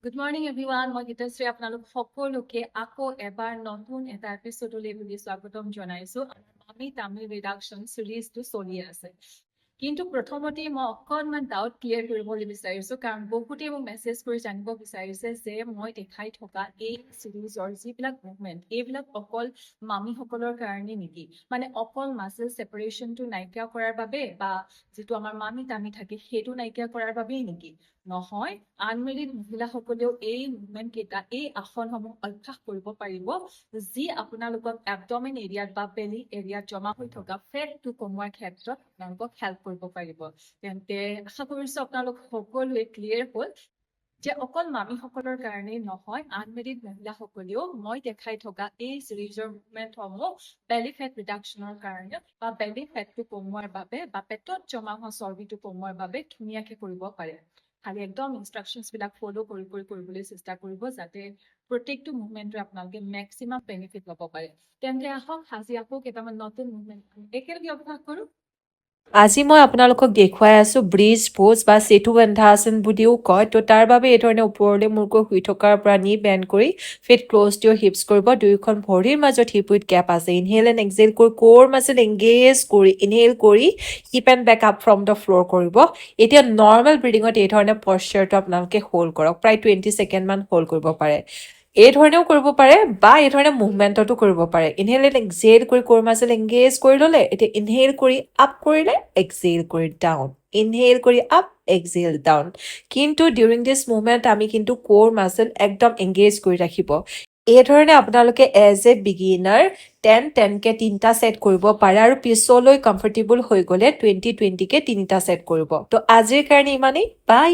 Good morning everyone, মই গীতাশ্ৰী আপোনালোক সকলোকে আকৌ এবাৰ নতুন এটা এপিছডলৈ বুলি স্বাগতম জনাইছো। আমি তামিল ৰিডাকশ্যন চিৰিজটো চলি আছে। কিন্তু প্ৰথমতে মই অকণমান ডাউট ক্লিয়াৰ কৰিবলৈ বিচাৰিছো, কাৰণ বহুতে মোক মেছেজ কৰি জানিব বিচাৰিছে যে মই দেখাই থকা এই চিৰিজৰ যিবিলাক মুভমেণ্ট এইবিলাক অকল মামীসকলৰ কাৰণে নেকি, মানে অকল মাছল ছেপাৰেশ্যনটো নাইকিয়া কৰাৰ বাবে বা যিটো আমাৰ মামী তামী থাকে সেইটো নাইকিয়া কৰাৰ বাবেই নেকি? নহয়, আনমেৰিড মহিলাসকলেও এই মুভমেণ্ট কেইটা এই আসনসমূহ অভ্যাস কৰিব পাৰিব, যি আপোনালোকক এবডমেন এৰিয়াত বা বেলি এৰিয়াত জমা হৈ থকা ফেটটো কমোৱাৰ ক্ষেত্ৰত আপোনালোকক হেল্প কৰিব পাৰিব। তেন্তে আশা কৰিছো আপোনালোক সকলোৱে ক্লিয়াৰ হ'ল যে অকল মামীসকলৰ কাৰণেই নহয়, আনমেৰিড মহিলাসকলেও মই দেখাই থকা এই চিৰিজৰ মুভমেণ্টসমূহ বেলি ফেট ৰিডাকশ্যনৰ কাৰণে বা বেলি ফেটটো কমোৱাৰ বাবে বা পেটত জমা হোৱা চৰ্বিটো কমোৱাৰ বাবে ধুনীয়াকে কৰিব পাৰে। খালি একদম ইনষ্ট্ৰাকশ্যনছবিলাক ফ'ল' কৰিবলৈ চেষ্টা কৰিব, যাতে প্ৰত্যেকটো মুভমেণ্টে আপোনালোকে মেক্সিমাম বেনিফিট ল'ব পাৰে। তেন্তে আহক আজি আকৌ কেইটামান নতুন মুভমেণ্ট একেলগে অভ্যাস কৰোঁ। আজি মই আপোনালোকক দেখুৱাই আছো ব্ৰিজ পোজ বা সেতু বন্ধাসন বুলিও কয়। তো তাৰ বাবে এই ধৰণে ওপৰলৈ মূৰকৈ শুই থকাৰ পৰা নি বেণ্ড কৰি ফিট ক্ল'জ টু হিপছ কৰিব। দুয়োখন ভৰিৰ মাজত হিপ উইথ গেপ আছে। ইনহেল এণ্ড এক্সেল কৰি কোৰ মাছল এংগেজ কৰি ইনহেল কৰি hip and back up from the floor কৰিব। এতিয়া নৰ্মেল ব্ৰিডিঙত এই ধৰণে পশ্চাৰটো আপোনালোকে হোল্ড কৰক, প্ৰায় 20 ছেকেণ্ড মান হোল্ড কৰিব পাৰে। এই ধৰণেও কৰিব পাৰে বা এই ধৰণে মুভমেণ্টতো কৰিব পাৰে। ইনহেল এণ্ড এক্সেল কৰি কোৰ মাছল এংগেজ কৰি ল'লে। এতিয়া ইনহেল কৰি আপ কৰিলে, এক্সেল কৰি ডাউন, ইনহেল কৰি আপ, এক্সেল ডাউন। কিন্তু ডিউৰিং দিছ মুভমেণ্ট আমি কিন্তু কোৰ মাছল একদম এংগেজ কৰি ৰাখিব। এই ধৰণে আপোনালোকে এজ এ বিগিনাৰ 10-10কে 3টা ছেট কৰিব পাৰে, আৰু পিছলৈ কমফৰ্টেবল হৈ গ'লে 20-20কে 3টা ছেট কৰিব। তো আজিৰ কাৰণে ইমানেই, বাই।